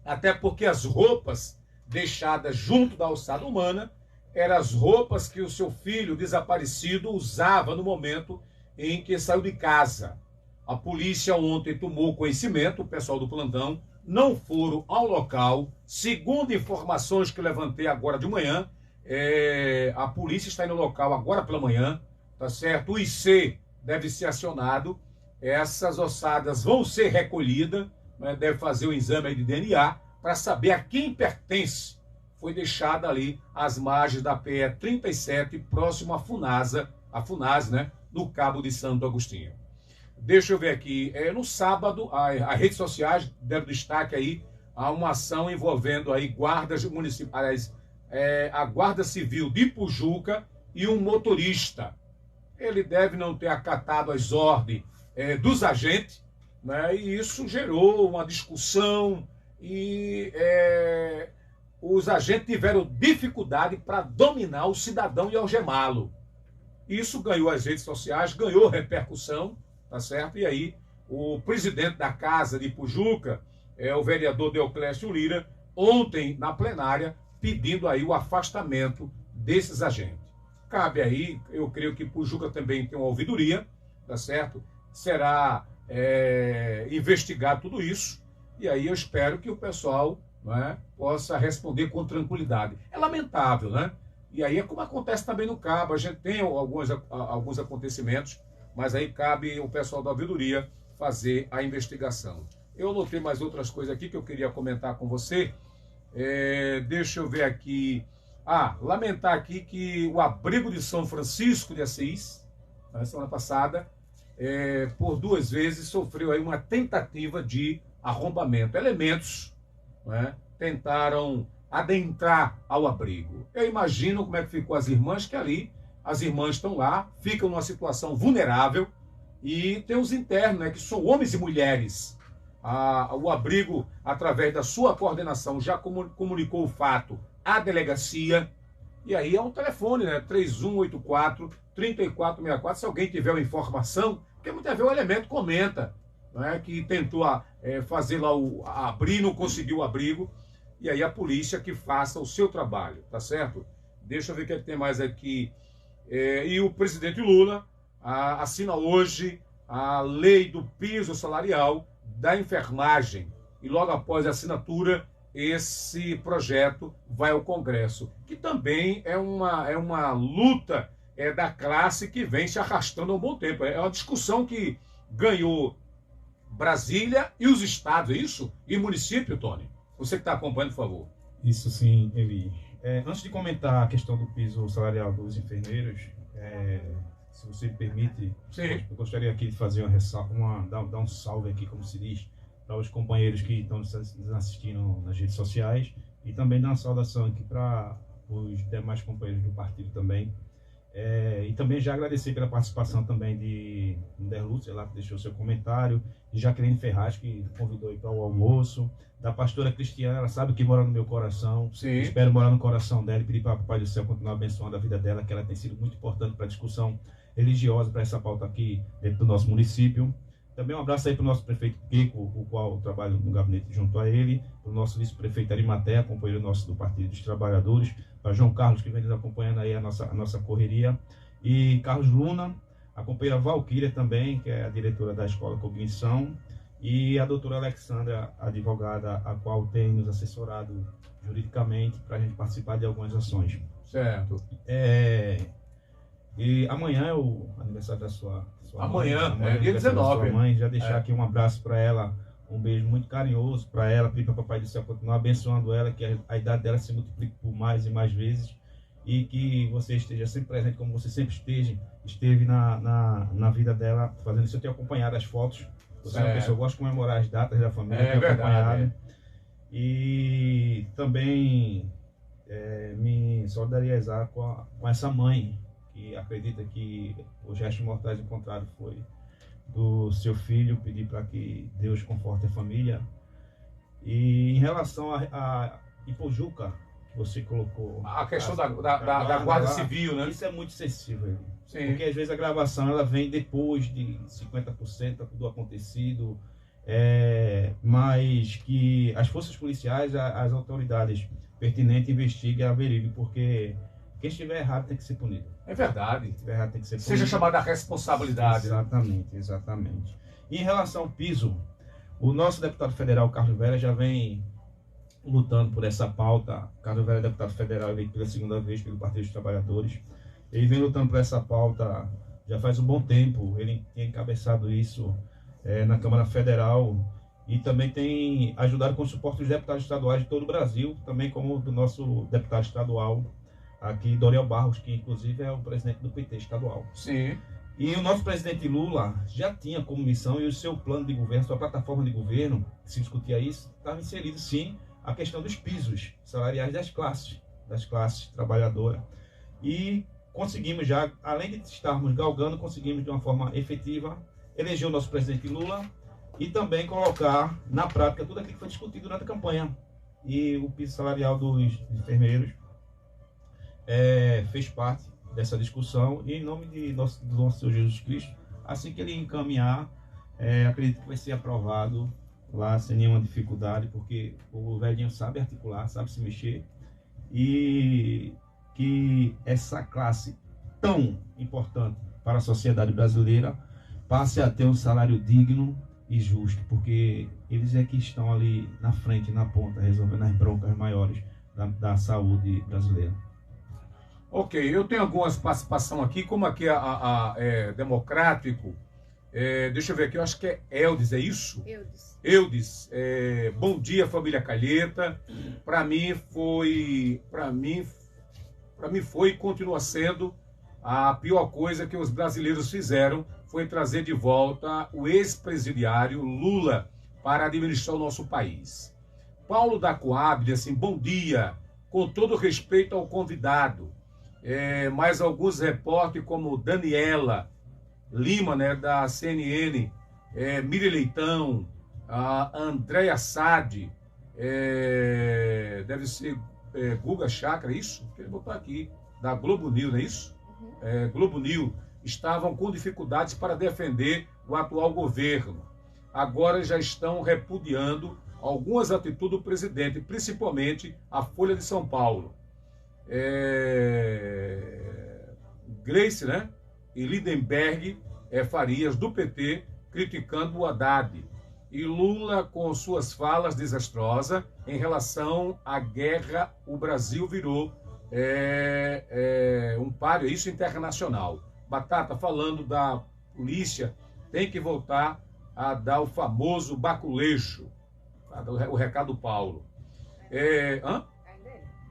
até porque as roupas deixadas junto da ossada humana eram as roupas que o seu filho desaparecido usava no momento em que saiu de casa. A polícia ontem tomou conhecimento, o pessoal do plantão não foram ao local. Segundo informações que levantei agora de manhã, a polícia está no local agora pela manhã, tá certo? O IC deve ser acionado, essas ossadas vão ser recolhidas, deve fazer o exame aí de DNA para saber a quem pertence. Foi deixada ali às margens da PE 37, próximo à Funasa, no Cabo de Santo Agostinho. Deixa eu ver aqui, no sábado, as redes sociais deram destaque aí a uma ação envolvendo aí guardas municipais, a Guarda Civil de Pujuca e um motorista. Ele deve não ter acatado as ordens dos agentes, e isso gerou uma discussão e os agentes tiveram dificuldade para dominar o cidadão e algemá-lo. Isso ganhou as redes sociais, ganhou repercussão, tá certo? E aí, o presidente da Casa de Pujuca, o vereador Deoclésio Lira, ontem na plenária, pedindo aí o afastamento desses agentes. Cabe aí, eu creio que Pujuca também tem uma ouvidoria, tá certo? Será investigado tudo isso, e aí eu espero que o pessoal possa responder com tranquilidade. É lamentável, né? E aí é como acontece também no Cabo, a gente tem alguns acontecimentos, mas aí cabe o pessoal da ouvidoria fazer a investigação. Eu anotei mais outras coisas aqui que eu queria comentar com você. Deixa eu ver aqui. Lamentar aqui que o abrigo de São Francisco de Assis, na semana passada, por 2 vezes sofreu aí uma tentativa de arrombamento. Elementos, né, tentaram adentrar ao abrigo. Eu imagino como é que ficou as irmãs, que ali, as irmãs estão lá, ficam numa situação vulnerável, e tem os internos, né, que são homens e mulheres. O abrigo, através da sua coordenação, já comunicou o fato à delegacia, e aí é um telefone, né, 3184-3464, se alguém tiver uma informação, porque muitas vezes o elemento comenta, né, que tentou fazer lá abrir, não conseguiu o abrigo, e aí a polícia que faça o seu trabalho, tá certo? Deixa eu ver o que tem mais aqui. E o presidente Lula assina hoje a lei do piso salarial da enfermagem, e logo após a assinatura, esse projeto vai ao Congresso, que também é uma luta da classe que vem se arrastando há um bom tempo. É uma discussão que ganhou Brasília e os estados, é isso? E município, Tony? Você que está acompanhando, por favor. Isso sim, Eli. Antes de comentar a questão do piso salarial dos enfermeiros, se você me permite, eu gostaria aqui de fazer dar um salve aqui, como se diz, para os companheiros que estão nos assistindo nas redes sociais, e também dar uma saudação aqui para os demais companheiros do partido também. E também já agradecer pela participação também de Lúcia, lá que deixou seu comentário, de Jaqueline Ferraz, que convidou aí para o almoço, da pastora Cristiana, ela sabe que mora no meu coração. Sim. Espero morar no coração dela e pedir para o Papai do Céu continuar abençoando a vida dela, que ela tem sido muito importante para a discussão religiosa, para essa pauta aqui dentro do nosso município. Também um abraço aí para o nosso prefeito Kiko, o qual eu trabalho no gabinete junto a ele, para o nosso vice-prefeito Arimatea, companheiro nosso do Partido dos Trabalhadores, para João Carlos, que vem nos acompanhando aí a nossa correria, e Carlos Luna, a companheira Valquíria também, que é a diretora da Escola Cognição, e a doutora Alexandra, advogada, a qual tem nos assessorado juridicamente para a gente participar de algumas ações. Certo. E amanhã é o aniversário da sua amanhã, mãe. Dia 19. Sua mãe, já deixar aqui um abraço para ela, um beijo muito carinhoso para ela, pedir para o Papai do Céu continuar abençoando ela, que a idade dela se multiplique por mais e mais vezes, e que você esteja sempre presente, como você sempre esteve na vida dela, fazendo isso. Eu tenho acompanhado as fotos, você é uma pessoa que gosta de comemorar as datas da família, tenho acompanhado. E também me solidarizar com essa mãe, que acredita que os restos mortais encontrados foi do seu filho, pedir para que Deus conforte a família. E em relação a Ipojuca, que você colocou... A questão da Guarda Civil, né? Isso é muito sensível, sim. Porque às vezes a gravação ela vem depois de 50% do acontecido, mas que as forças policiais, as autoridades pertinentes investiguem e averiguem, porque quem estiver errado tem que ser punido. É verdade. Quem estiver errado tem que ser punido. Seja chamada a responsabilidade. Exatamente. E em relação ao piso, o nosso deputado federal, Carlos Vera, já vem lutando por essa pauta. Carlos Vera é deputado federal eleito pela 2ª vez pelo Partido dos Trabalhadores. Ele vem lutando por essa pauta já faz um bom tempo. Ele tem encabeçado isso na Câmara Federal e também tem ajudado com o suporte dos deputados estaduais de todo o Brasil, também como do nosso deputado estadual aqui, Doriel Barros, que inclusive é o presidente do PT estadual. Sim. E o nosso presidente Lula já tinha como missão, e o seu plano de governo, sua plataforma de governo, se discutia isso, estava inserido sim a questão dos pisos salariais das classes trabalhadoras. E conseguimos já, além de estarmos galgando, conseguimos de uma forma efetiva eleger o nosso presidente Lula e também colocar na prática tudo aquilo que foi discutido durante a campanha. E o piso salarial dos enfermeiros fez parte dessa discussão, e em nome do nosso Senhor Jesus Cristo, assim que ele encaminhar, acredito que vai ser aprovado lá sem nenhuma dificuldade, porque o velhinho sabe articular, sabe se mexer, e que essa classe tão importante para a sociedade brasileira passe a ter um salário digno e justo, porque eles é que estão ali na frente, na ponta, resolvendo as broncas maiores da saúde brasileira. Ok, eu tenho algumas participações aqui, como aqui é democrático, Deixa eu ver aqui, eu acho que é Eudes, é isso? Eudes. Eudes, bom dia, família Calheta. Para mim foi e continua sendo a pior coisa que os brasileiros fizeram foi trazer de volta o ex-presidiário Lula para administrar o nosso país. Paulo da Coab diz assim, bom dia, com todo respeito ao convidado, mais alguns repórteres como Daniela Lima, né, da CNN, Miri Leitão, a Andréia Sade, deve ser Guga Chakra, é isso? Que ele botou aqui, da Globo News, não é isso? Globo News, estavam com dificuldades para defender o atual governo. Agora já estão repudiando algumas atitudes do presidente, principalmente a Folha de São Paulo. Gleice, né? E Lindenberg Farias, do PT, criticando o Haddad. E Lula, com suas falas desastrosas em relação à guerra, o Brasil virou um páreo, isso internacional. Batata, falando da polícia, tem que voltar a dar o famoso baculejo. O recado do Paulo.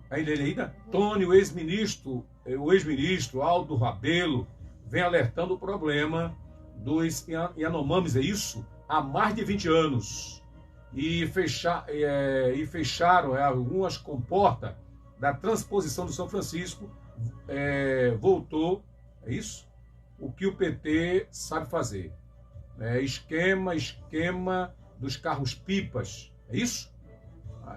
Ainda ele ainda? Tony, o ex-ministro Aldo Rabelo, vem alertando o problema dos Yanomamis, é isso? Há mais de 20 anos. E fecharam algumas comportas da transposição do São Francisco. Voltou, é isso? O que o PT sabe fazer. Esquema dos carros-pipas, é isso?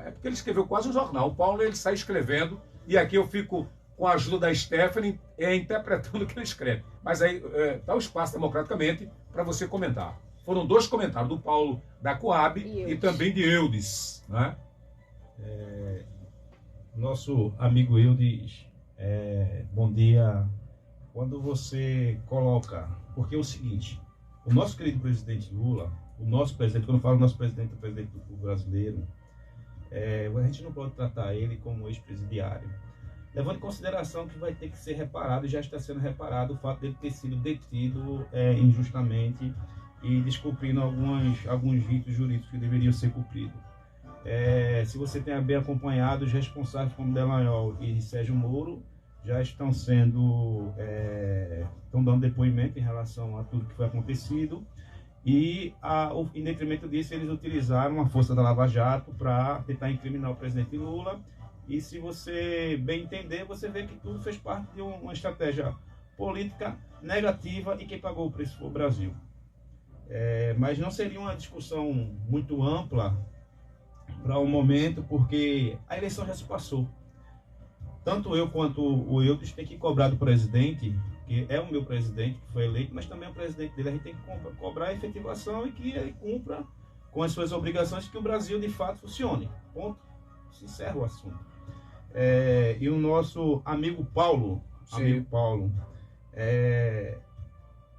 É porque ele escreveu quase um jornal. O Paulo, ele sai escrevendo, e aqui eu fico com a ajuda da Stephanie, interpretando o que ele escreve. Mas aí dá o espaço democraticamente para você comentar. Foram 2 comentários, do Paulo da Coab e também de Eudes. Né? Nosso amigo Eudes, bom dia. Quando você coloca... Porque é o seguinte, o nosso querido presidente Lula, o nosso presidente, quando eu falo nosso presidente, é o presidente do povo brasileiro, a gente não pode tratar ele como ex-presidiário, levando em consideração que vai ter que ser reparado, e já está sendo reparado, o fato dele ter sido detido injustamente e descumprindo alguns ritos jurídicos que deveriam ser cumpridos. Se você tem bem acompanhado, os responsáveis como Delanhol e Sérgio Moro já estão dando depoimento em relação a tudo que foi acontecido, e em detrimento disso eles utilizaram a força da Lava Jato para tentar incriminar o presidente Lula. E se você bem entender, você vê que tudo fez parte de uma estratégia política negativa, e quem pagou o preço foi o Brasil. Mas não seria uma discussão muito ampla para o momento, porque a eleição já se passou. Tanto eu quanto o Eudes tem que cobrar do presidente, que é o meu presidente, que foi eleito, mas também é o presidente dele. A gente tem que cobrar a efetivação e que ele cumpra com as suas obrigações, que o Brasil de fato funcione. Ponto. Se encerra o assunto. E o nosso amigo Paulo,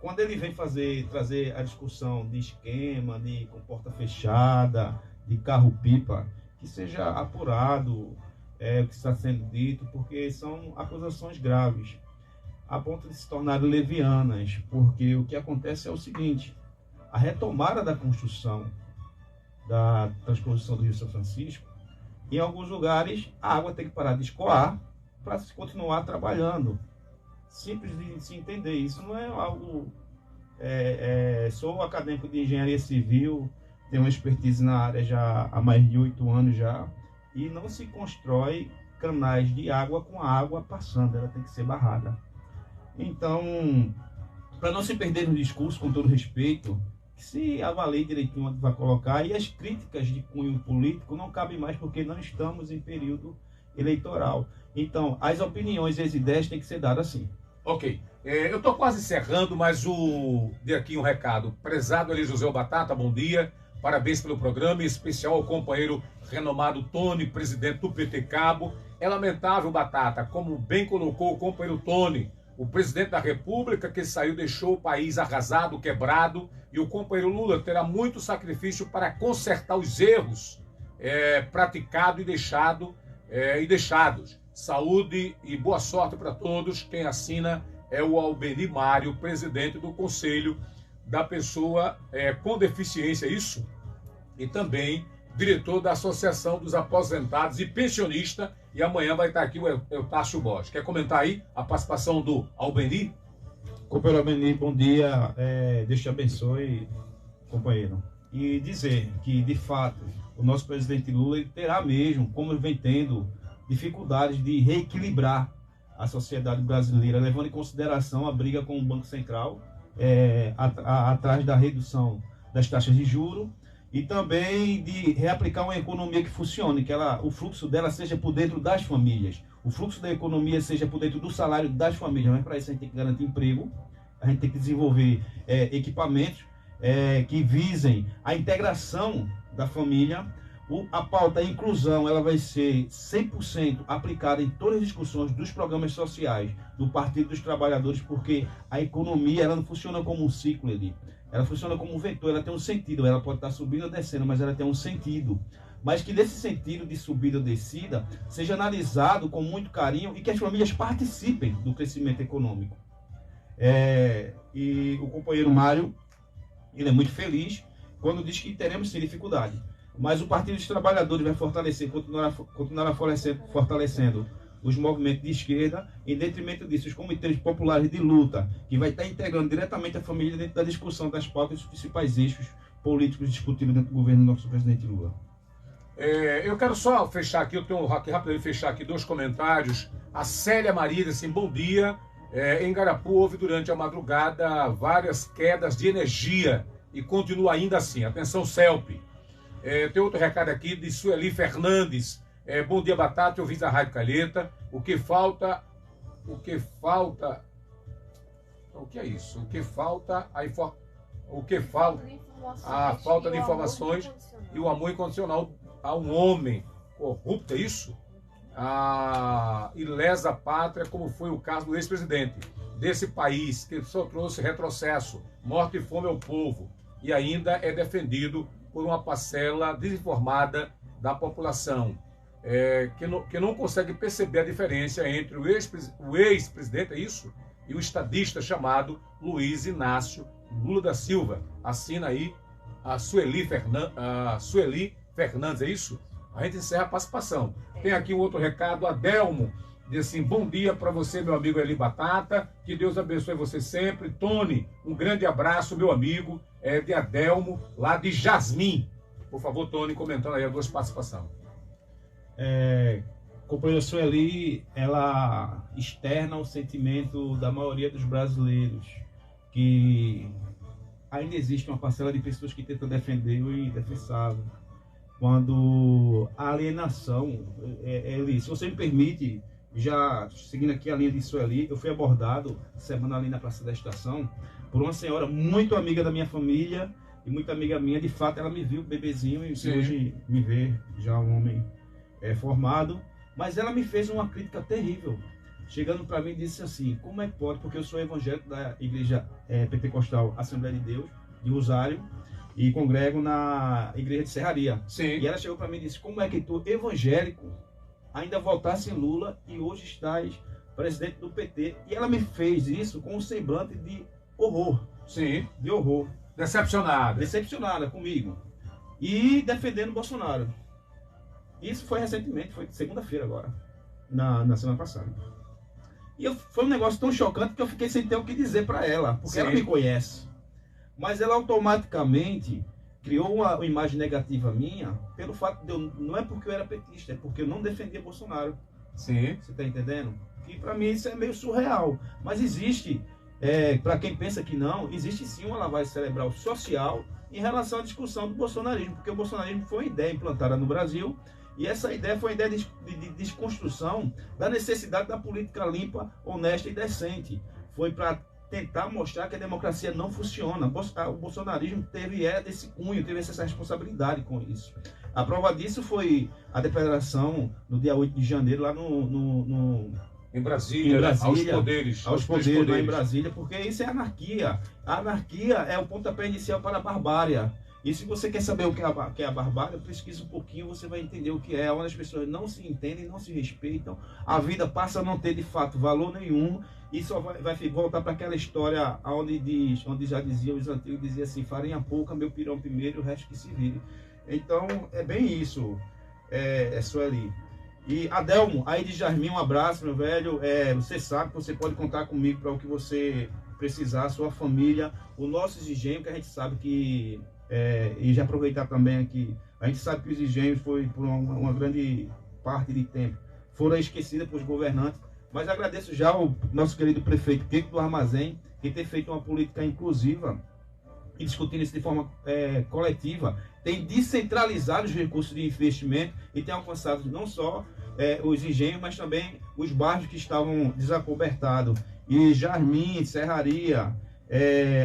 quando ele vem trazer a discussão de esquema, de porta fechada, de carro-pipa, que seja apurado o que está sendo dito, porque são acusações graves, a ponto de se tornarem levianas, porque o que acontece é o seguinte: a retomada da construção da transposição do Rio São Francisco, em alguns lugares a água tem que parar de escoar para se continuar trabalhando. Simples de se entender. Isso não é algo... sou acadêmico de engenharia civil, tenho uma expertise na área já há mais de 8 anos já, e não se constrói canais de água com a água passando, ela tem que ser barrada. Então, para não se perder no discurso, com todo respeito, que se avalie direitinho onde vai colocar, e as críticas de cunho político não cabem mais, porque não estamos em período eleitoral. Então, as opiniões e as ideias têm que ser dadas assim. Ok. Eu estou quase encerrando, mas dei aqui um recado. Prezado Eli José Batata, bom dia. Parabéns pelo programa, em especial ao companheiro renomado Tony, presidente do PT Cabo. É lamentável, Batata, como bem colocou o companheiro Tony, o presidente da República que saiu, deixou o país arrasado, quebrado, e o companheiro Lula terá muito sacrifício para consertar os erros praticados e deixados. Saúde e boa sorte para todos. Quem assina é o Albeni Mário, presidente do Conselho da pessoa com deficiência, isso? E também diretor da Associação dos Aposentados e Pensionistas. E amanhã vai estar aqui o Eutácio Bosch. Quer comentar aí a participação do Albeni? Companheiro Albeni, bom dia. Deus te abençoe, companheiro. E dizer que, de fato, o nosso presidente Lula ele terá mesmo, como ele vem tendo, dificuldades de reequilibrar a sociedade brasileira, levando em consideração a briga com o Banco Central atrás da redução das taxas de juros e também de reaplicar uma economia que funcione, que o fluxo dela seja por dentro das famílias, o fluxo da economia seja por dentro do salário das famílias. Mas para isso a gente tem que garantir emprego, a gente tem que desenvolver equipamentos que visem a integração da família. A pauta inclusão ela vai ser 100% aplicada em todas as discussões dos programas sociais do Partido dos Trabalhadores, porque a economia ela não funciona como um ciclo ali. Ela funciona como um vetor, ela tem um sentido, ela pode estar subindo ou descendo, mas ela tem um sentido. Mas que desse sentido de subida ou descida seja analisado com muito carinho e que as famílias participem do crescimento econômico. E o companheiro Mário, ele é muito feliz quando diz que teremos sim dificuldade. Mas o Partido dos Trabalhadores vai fortalecer, continuará fortalecendo os movimentos de esquerda, em detrimento disso, os comitês populares de luta, que vai estar integrando diretamente a família dentro da discussão das pautas dos principais eixos políticos discutidos dentro do governo do nosso presidente Lula. Eu quero só fechar aqui, eu tenho rapidamente fechar aqui 2 comentários. A Célia Maria diz assim, bom dia. Em Garapu houve durante a madrugada várias quedas de energia e continua ainda assim. Atenção, CELP. Tem outro recado aqui de Sueli Fernandes. Bom dia, Batata, eu vi da Rádio Calheta. O que é isso? A falta de informações e o amor incondicional a um homem corrupto, é isso? E lesa a pátria, como foi o caso do ex-presidente desse país, que só trouxe retrocesso, morte e fome ao povo, e ainda é defendido por uma parcela desinformada da população, que não consegue perceber a diferença entre o ex-presidente, é isso? E o estadista chamado Luiz Inácio Lula da Silva. Assina aí a Sueli Fernandes, é isso? A gente encerra a participação. Tem aqui um outro recado, Adelmo, diz assim, bom dia para você, meu amigo Eli Batata, que Deus abençoe você sempre. Tony, um grande abraço, meu amigo, de Adelmo, lá de Jasmim. Por favor, Tony, comentando aí as 2 participações. Companheira Sueli, ela externa o sentimento da maioria dos brasileiros, que ainda existe uma parcela de pessoas que tentam defender o indefensável. Quando a alienação, se você me permite, já seguindo aqui a linha de Sueli, eu fui abordado semana ali na Praça da Estação por uma senhora muito amiga da minha família e muito amiga minha. De fato, ela me viu bebezinho e hoje me vê já um homem formado. Mas ela me fez uma crítica terrível, chegando para mim e disse assim, como é que pode, porque eu sou evangélico da Igreja Pentecostal Assembleia de Deus, de Rosário, e congrego na Igreja de Serraria. Sim. E ela chegou para mim e disse, como é que tu, evangélico, ainda votasse em Lula e hoje estás presidente do PT? E ela me fez isso com um semblante de horror. Sim. De horror. Decepcionada comigo. E defendendo Bolsonaro. Isso foi recentemente, foi segunda-feira agora, na semana passada. E foi um negócio tão chocante que eu fiquei sem ter o que dizer para ela, porque ela me conhece. Mas ela automaticamente criou uma imagem negativa minha pelo fato de eu... Não é porque eu era petista, é porque eu não defendia Bolsonaro. Sim. Você tá entendendo? E para mim isso é meio surreal. Mas existe, para quem pensa que não, existe sim uma lavagem cerebral social em relação à discussão do bolsonarismo, porque o bolsonarismo foi uma ideia implantada no Brasil, e essa ideia foi uma ideia de desconstrução da necessidade da política limpa, honesta e decente. Foi para tentar mostrar que a democracia não funciona. O bolsonarismo teve desse cunho, teve essa responsabilidade com isso. A prova disso foi a declaração no dia 8 de janeiro, lá em Brasília, aos poderes lá em Brasília, porque isso é anarquia. A anarquia é o pontapé inicial para a barbárie. E se você quer saber o que é a barbárie, pesquisa um pouquinho, você vai entender o que é, onde as pessoas não se entendem, não se respeitam, a vida passa a não ter de fato valor nenhum, e só vai voltar para aquela história onde já diziam os antigos, dizia assim, farinha pouca, meu pirão primeiro, o resto que se vire. Então, é bem isso, Sueli. E Adelmo, aí de Jardim, um abraço, meu velho. Você sabe que você pode contar comigo para o que você precisar, sua família, o nosso engenho, que a gente sabe que... e já aproveitar também aqui, a gente sabe que os engenhos foi por uma grande parte de tempo, foram esquecidos pelos governantes, mas agradeço já ao nosso querido prefeito Kiko do Armazém, que tem feito uma política inclusiva e discutindo isso de forma coletiva, tem descentralizado os recursos de investimento e tem alcançado não só os engenhos, mas também os bairros que estavam desacobertados, e Jardim, Serraria,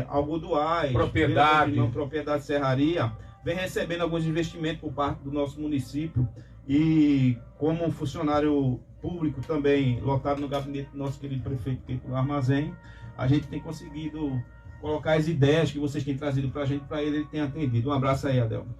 Algoduais, propriedade Serraria, vem recebendo alguns investimentos por parte do nosso município, e como funcionário público também lotado no gabinete do nosso querido prefeito Kiko do Armazém, a gente tem conseguido colocar as ideias que vocês têm trazido para a gente, para ele ter atendido. Um abraço aí, Adelmo.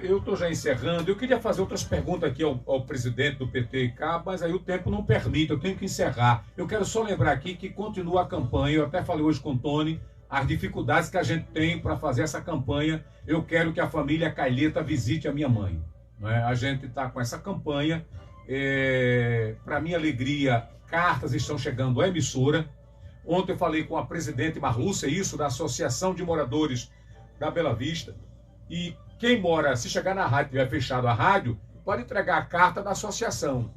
Eu estou já encerrando. Eu queria fazer outras perguntas aqui ao presidente do PT, mas aí o tempo não permite, eu tenho que encerrar. Eu quero só lembrar aqui que continua a campanha, eu até falei hoje com o Tony, as dificuldades que a gente tem para fazer essa campanha. Eu quero que a família Caileta visite a minha mãe. A gente está com essa campanha. Para minha alegria, cartas estão chegando à emissora. Ontem eu falei com a presidente Marlúcia, da Associação de Moradores da Bela Vista. E quem mora, se chegar na rádio, tiver fechado a rádio, pode entregar a carta da associação,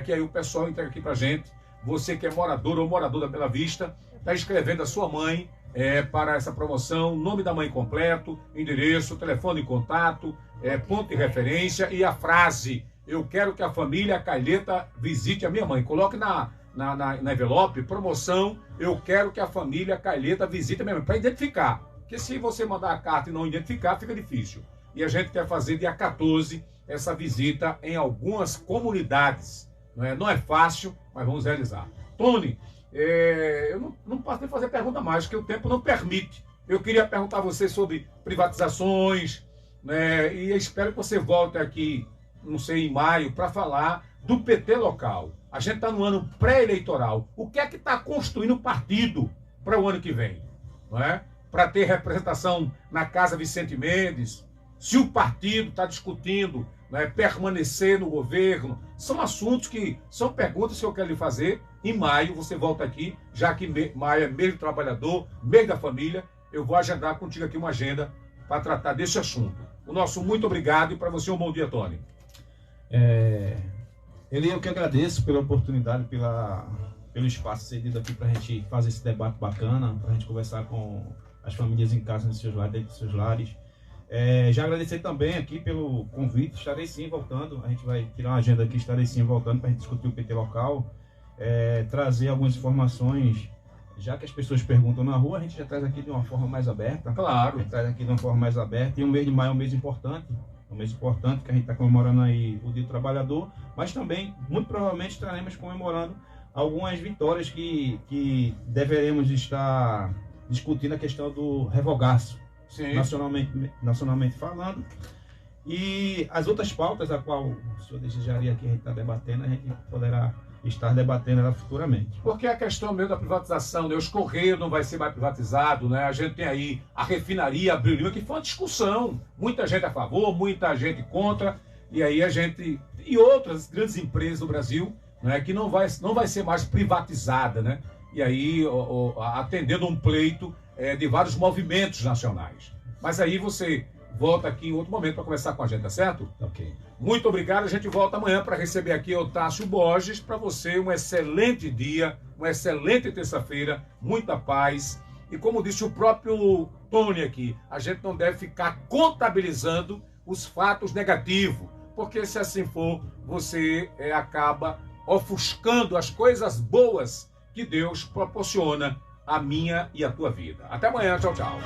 que aí o pessoal entrega aqui pra gente. Você que é morador ou morador da Bela Vista, está escrevendo a sua mãe para essa promoção, nome da mãe completo, endereço, telefone de contato, ponto de referência e a frase: eu quero que a família Caileta visite a minha mãe. Coloque na envelope, promoção, eu quero que a família Caileta visite a minha mãe, para identificar. Porque se você mandar a carta e não identificar, fica difícil. E a gente quer fazer dia 14 essa visita em algumas comunidades. Não é fácil, mas vamos realizar. Tony, eu não posso nem fazer pergunta mais, porque o tempo não permite. Eu queria perguntar a você sobre privatizações, e eu espero que você volte aqui, não sei, em maio, para falar do PT local. A gente está no ano pré-eleitoral. O que é que está construindo o partido para o ano que vem? Para ter representação na Casa Vicente Mendes, se o partido está discutindo permanecer no governo. São assuntos são perguntas que eu quero lhe fazer. Em maio você volta aqui, já que maio é mês do trabalhador, mês da família, eu vou agendar contigo aqui uma agenda para tratar desse assunto. O nosso muito obrigado, e para você um bom dia, Tony. Eu que agradeço pela oportunidade, pelo espaço cedido aqui para a gente fazer esse debate bacana, para a gente conversar com as famílias em casa, nos seus lares, dentro dos seus lares. Já agradecer também aqui pelo convite, estarei sim voltando, a gente vai tirar uma agenda aqui, estarei sim voltando para a gente discutir o PT local, trazer algumas informações, já que as pessoas perguntam na rua, a gente já traz aqui de uma forma mais aberta. Claro. A gente traz aqui de uma forma mais aberta, e o mês de maio é um mês importante, que a gente está comemorando aí o Dia do Trabalhador, mas também, muito provavelmente, estaremos comemorando algumas vitórias que deveremos estar discutindo, a questão do revogaço, nacionalmente falando, e as outras pautas a qual o senhor desejaria que a gente está debatendo, a gente poderá estar debatendo ela futuramente. Porque a questão mesmo da privatização, os Correios não vai ser mais privatizado, a gente tem aí a refinaria Abreu Lima, que foi uma discussão, muita gente a favor, muita gente contra, e aí a gente, e outras grandes empresas do Brasil, que não vai ser mais privatizada, e aí atendendo um pleito de vários movimentos nacionais. Mas aí você volta aqui em outro momento para conversar com a gente, tá certo? Ok. Muito obrigado, a gente volta amanhã para receber aqui o Tássio Borges. Para você, um excelente dia, uma excelente terça-feira, muita paz. E como disse o próprio Tony aqui, a gente não deve ficar contabilizando os fatos negativos, porque se assim for, você acaba ofuscando as coisas boas que Deus proporciona à minha e à tua vida. Até amanhã, tchau, tchau.